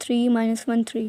3 - 1 3،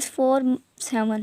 - 4 7،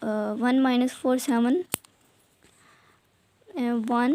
1 - 4 7، 1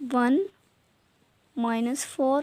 1 - 4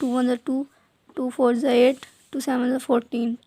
2 × 2 2 4 8 2 7 14،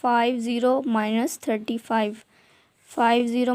5 0 - 35، 5 0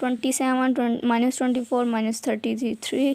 27 -24 -33.